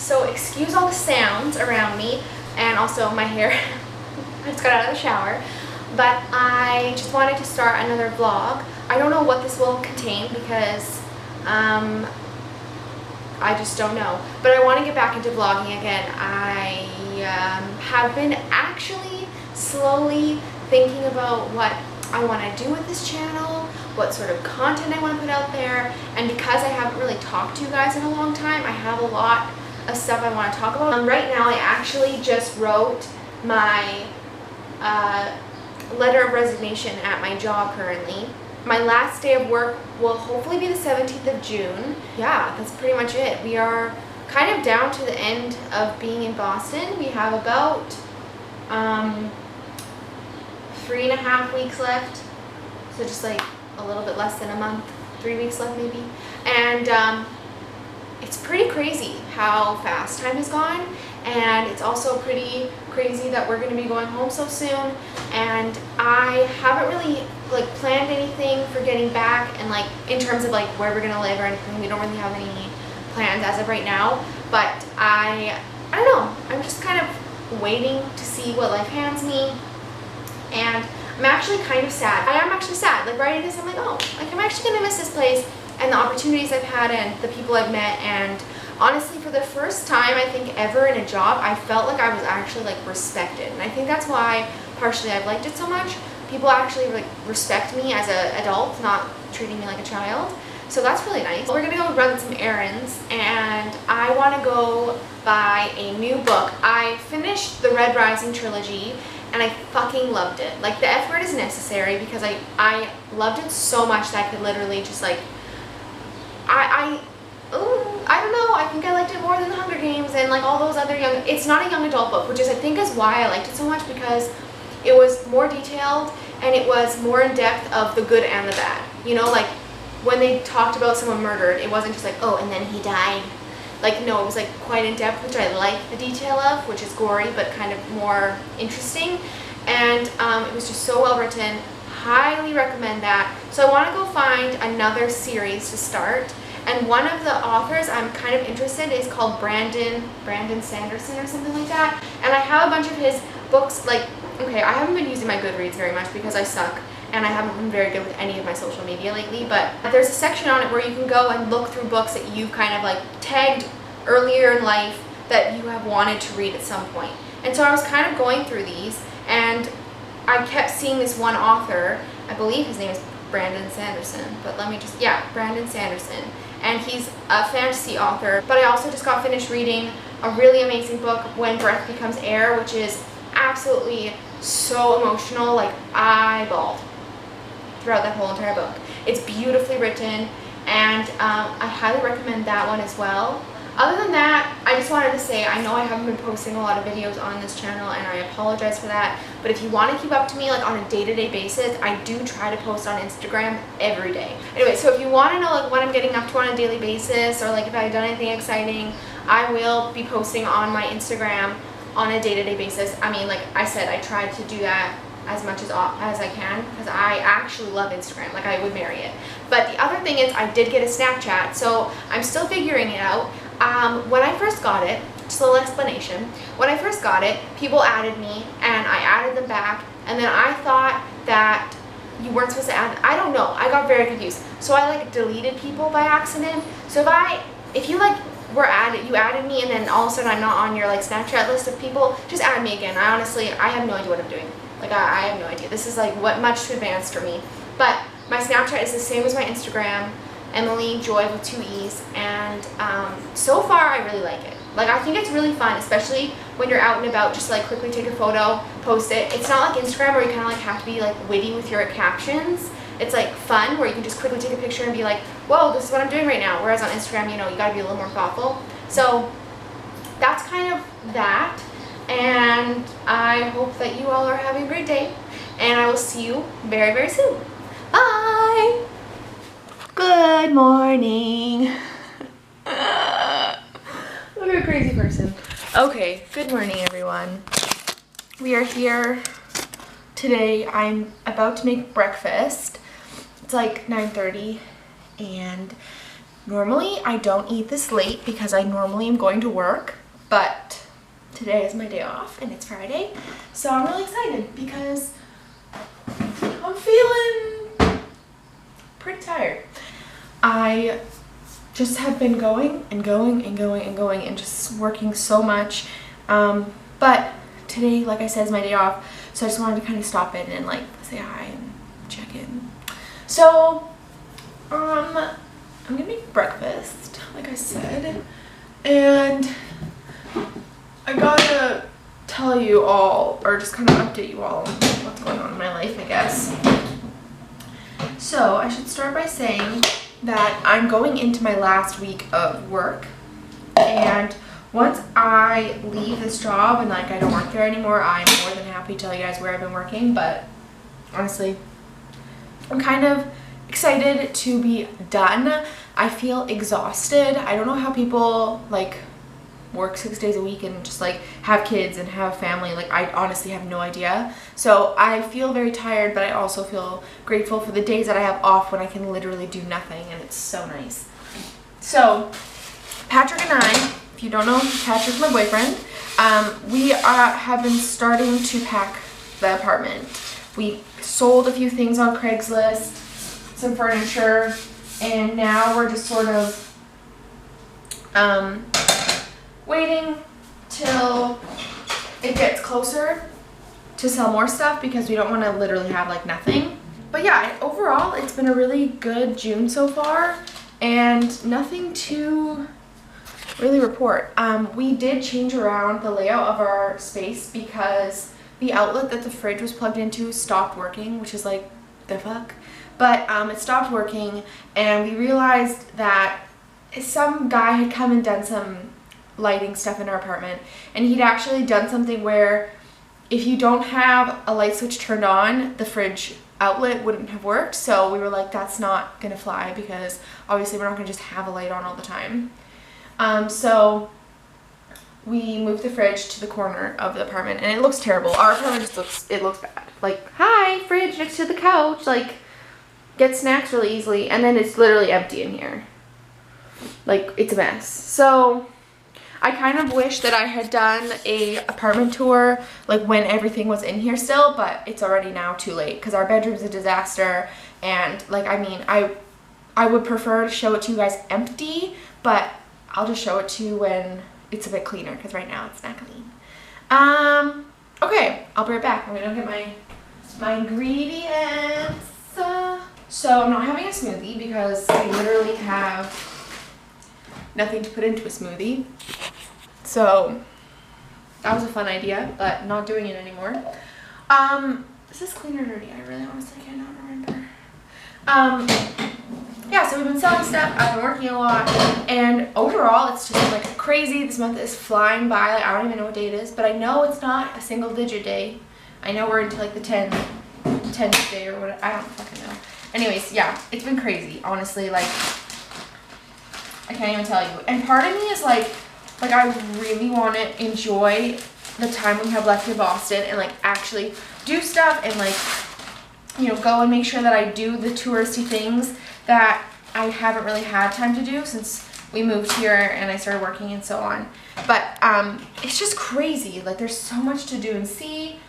So excuse all the sounds around me and also my hair. I just got out of the shower. But I just wanted to start another vlog. I don't know what this will contain because I just don't know. But I want to get back into vlogging again. I have been actually slowly thinking about what I want to do with this channel, what sort of content I want to put out there, and because I haven't really talked to you guys in a long time, I have a lot of stuff I want to talk about. Right now I actually just wrote my letter of resignation at my job currently. My last day of work will hopefully be the 17th of June. Yeah, that's pretty much it. We are kind of down to the end of being in Boston. We have about 3.5 weeks left. So just like a little bit less than a month, 3 weeks left maybe. And it's pretty crazy how fast time has gone. And it's also pretty crazy that we're going to be going home so soon. And I haven't really like planned anything for getting back and like in terms of like where we're going to live or anything. We don't really have any plans as of right now. But I don't know. I'm just kind of waiting to see what life hands me. And I'm actually kind of sad. I am actually sad. Like writing this, I'm like, oh, like I'm actually going to miss this place and the opportunities I've had and the people I've met. And honestly, for the first time, I think ever in a job, I felt like I was actually like respected. And I think that's why partially I've liked it so much. People actually like respect me as an adult, not treating me like a child. So that's really nice. We're gonna go run some errands and I want to go buy a new book. I finished the Red Rising trilogy and I fucking loved it. Like the F word is necessary because I loved it so much that I could literally just like, I don't know, I think I liked it more than The Hunger Games and like all those other young, it's not a young adult book, which is I think is why I liked it so much because it was more detailed and it was more in depth of the good and the bad. You know, like when they talked about someone murdered, it wasn't just like, oh, and then he died. Like, no, it was like quite in depth, which I like the detail of, which is gory but kind of more interesting. And it was just so well written. Highly recommend that. So I want to go find another series to start. And one of the authors I'm kind of interested in is called Brandon Sanderson or something like that. And I have a bunch of his books. Like, okay, I haven't been using my GoodReads very much because I suck. And I haven't been very good with any of my social media lately, but there's a section on it where you can go and look through books that you've kind of like tagged earlier in life that you have wanted to read at some point. And so I was kind of going through these and I kept seeing this one author, I believe his name is Brandon Sanderson, but let me just, yeah, Brandon Sanderson. And he's a fantasy author, but I also just got finished reading a really amazing book, When Breath Becomes Air, which is absolutely so emotional. Like I bawled throughout that whole entire book. It's beautifully written and I highly recommend that one as well. Other than that, I just wanted to say, I know I haven't been posting a lot of videos on this channel and I apologize for that, but if you want to keep up to me like on a day-to-day basis, I do try to post on Instagram every day. Anyway, so if you want to know like what I'm getting up to on a daily basis or like if I've done anything exciting, I will be posting on my Instagram on a day-to-day basis. I mean, like I said, I try to do that as much as I can because I actually love Instagram. Like I would marry it. But the other thing is I did get a Snapchat, so I'm still figuring it out. When I first got it, just a little explanation, when I first got it, people added me and I added them back and then I thought that you weren't supposed to add, I don't know, I got very confused. So I like deleted people by accident. So if you like were added, you added me and then all of a sudden I'm not on your like Snapchat list of people, just add me again. I honestly, I have no idea what I'm doing. Like I have no idea. This is like much too advanced for me. But my Snapchat is the same as my Instagram, Emilie Joy with 2 E's, and so far I really like it. Like I think it's really fun, especially when you're out and about, just like quickly take a photo, post it. It's not like Instagram where you kind of like have to be like witty with your captions. It's like fun where you can just quickly take a picture and be like, whoa, this is what I'm doing right now. Whereas on Instagram, you know, you gotta be a little more thoughtful. So that's kind of that. And I hope that you all are having a great day. And I will see you very, very soon. Bye! Good morning. Look at a crazy person. Okay, good morning everyone. We are here today. I'm about to make breakfast. It's like 9:30 and Normally I don't eat this late because I normally am going to work, but today is my day off and it's Friday, so I'm really excited because I'm feeling pretty tired. I just have been going and just working so much, but today, like I said, is my day off, so I just wanted to kind of stop in and like say hi and check in. So I'm gonna make breakfast, like I said, and I gotta tell you all, or just kind of update you all on what's going on in my life, I guess. So I should start by saying that I'm going into my last week of work, and once I leave this job and like I don't work there anymore, I'm more than happy to tell you guys where I've been working, but honestly, I'm kind of excited to be done. I feel exhausted. I don't know how people like work 6 days a week and just like have kids and have family. Like, I honestly have no idea. So I feel very tired, but I also feel grateful for the days that I have off when I can literally do nothing, and it's so nice. So Patrick and I, if you don't know, Patrick's my boyfriend. We have been starting to pack the apartment. We sold a few things on Craigslist, some furniture, and now we're just sort of waiting till it gets closer to sell more stuff because we don't want to literally have like nothing. But yeah, overall it's been a really good June so far and nothing to really report. We did change around the layout of our space because the outlet that the fridge was plugged into stopped working, which is like the fuck. But it stopped working, and we realized that some guy had come and done some lighting stuff in our apartment, and he'd actually done something where if you don't have a light switch turned on, the fridge outlet wouldn't have worked. So we were like, that's not gonna fly because obviously we're not gonna just have a light on all the time. So we moved the fridge to the corner of the apartment, and it looks terrible. Our apartment just looks bad. Like, hi, fridge next to the couch, like, get snacks really easily, and then it's literally empty in here. Like, it's a mess. So I kind of wish that I had done a apartment tour like when everything was in here still, but it's already now too late because our bedroom's a disaster. And like, I mean, I would prefer to show it to you guys empty, but I'll just show it to you when it's a bit cleaner because right now it's not clean. Okay, I'll be right back. I'm gonna get my ingredients. So I'm not having a smoothie because I literally have nothing to put into a smoothie. So that was a fun idea, but not doing it anymore. Is this clean or dirty? I really honestly cannot remember. Yeah, so we've been selling stuff. I've been working a lot, and overall it's just like crazy. This month is flying by. Like, I don't even know what day it is, but I know it's not a single digit day. I know we're into like the 10th day or whatever. I don't fucking know. Anyways, yeah, it's been crazy, honestly. Like, I can't even tell you. And part of me is like I really want to enjoy the time we have left in Boston and like actually do stuff and like, you know, go and make sure that I do the touristy things that I haven't really had time to do since we moved here and I started working and so on. But it's just crazy. Like, there's so much to do and see.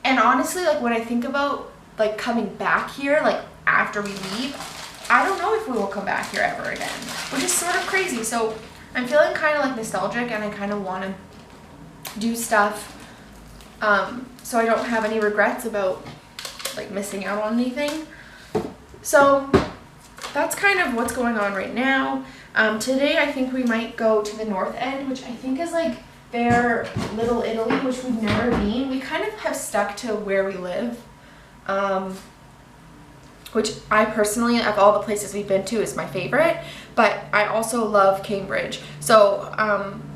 And honestly, like, when I think about like coming back here, like after we leave, I don't know if we will come back here ever again, which is sort of crazy. So I'm feeling kind of like nostalgic, and I kind of want to do stuff so I don't have any regrets about like missing out on anything. So that's kind of what's going on right now. Today I think we might go to the North End, which I think is like their Little Italy, which we've never been. We kind of have stuck to where we live, which I personally, of all the places we've been to, is my favorite, but I also love Cambridge. So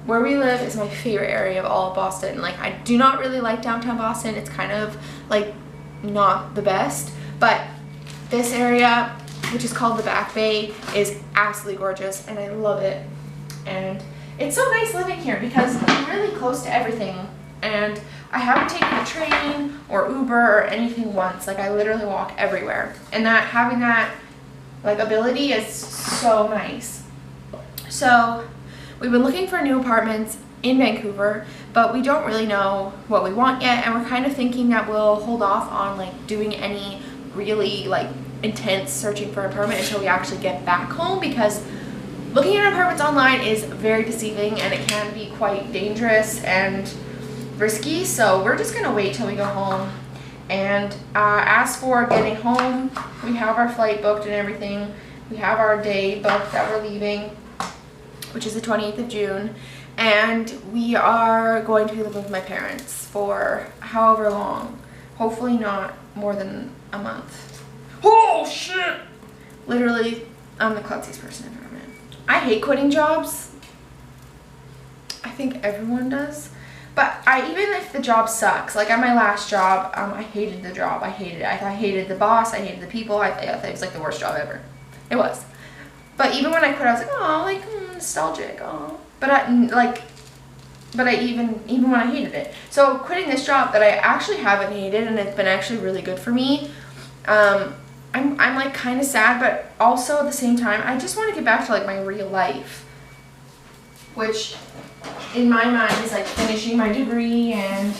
where we live is my favorite area of all of Boston. Like, I do not really like downtown Boston. It's kind of like not the best, but this area, which is called the Back Bay, is absolutely gorgeous, and I love it. And it's so nice living here because I'm really close to everything, and I haven't taken a train or Uber or anything once. Like, I literally walk everywhere, and that having that like ability is so nice. So we've been looking for new apartments in Vancouver, but we don't really know what we want yet, and we're kind of thinking that we'll hold off on like doing any really like intense searching for an apartment until we actually get back home, because looking at apartments online is very deceiving and it can be quite dangerous and risky. So we're just gonna wait till we go home. And as for getting home, we have our flight booked and everything. We have our day booked that we're leaving, which is the 28th of June. And we are going to be living with my parents for however long. Hopefully not more than a month. Oh shit! Literally, I'm the klutziest person I've ever met. I hate quitting jobs. I think everyone does. But even if the job sucks, like at my last job, I hated the job. I hated it. I hated the boss. I hated the people. I thought it was like the worst job ever. It was. But even when I quit, I was like, oh, like nostalgic. Oh, but even when I hated it. So quitting this job that I actually haven't hated, and it's been actually really good for me. I'm like kind of sad, but also at the same time, I just want to get back to like my real life, which in my mind is like finishing my degree and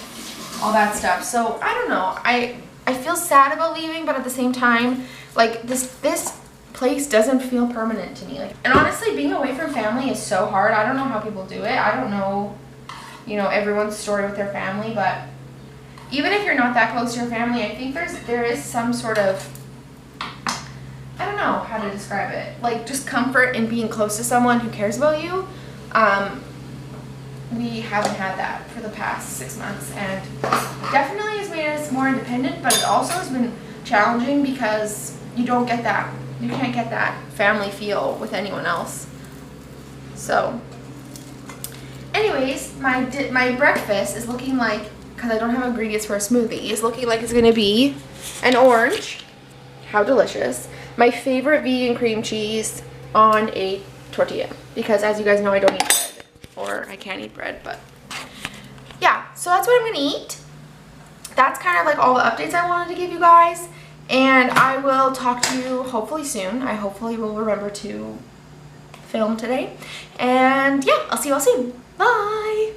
all that stuff. So I don't know. I feel sad about leaving, but at the same time, like this place doesn't feel permanent to me. Like, and honestly, being away from family is so hard. I don't know how people do it. I don't know, you know, everyone's story with their family, but even if you're not that close to your family, I think there is some sort of, I don't know how to describe it, like just comfort in being close to someone who cares about you. We haven't had that for the past 6 months, and definitely has made us more independent, but it also has been challenging because you can't get that family feel with anyone else. So anyways, my breakfast is looking like, because I don't have ingredients for a smoothie, is looking like it's gonna be an orange. How delicious. My favorite vegan cream cheese on a tortilla, because as you guys know, I don't eat bread, or I can't eat bread, but yeah, so that's what I'm gonna eat. That's kind of like all the updates I wanted to give you guys, and I will talk to you hopefully soon. I hopefully will remember to film today, and yeah, I'll see you all soon. Bye!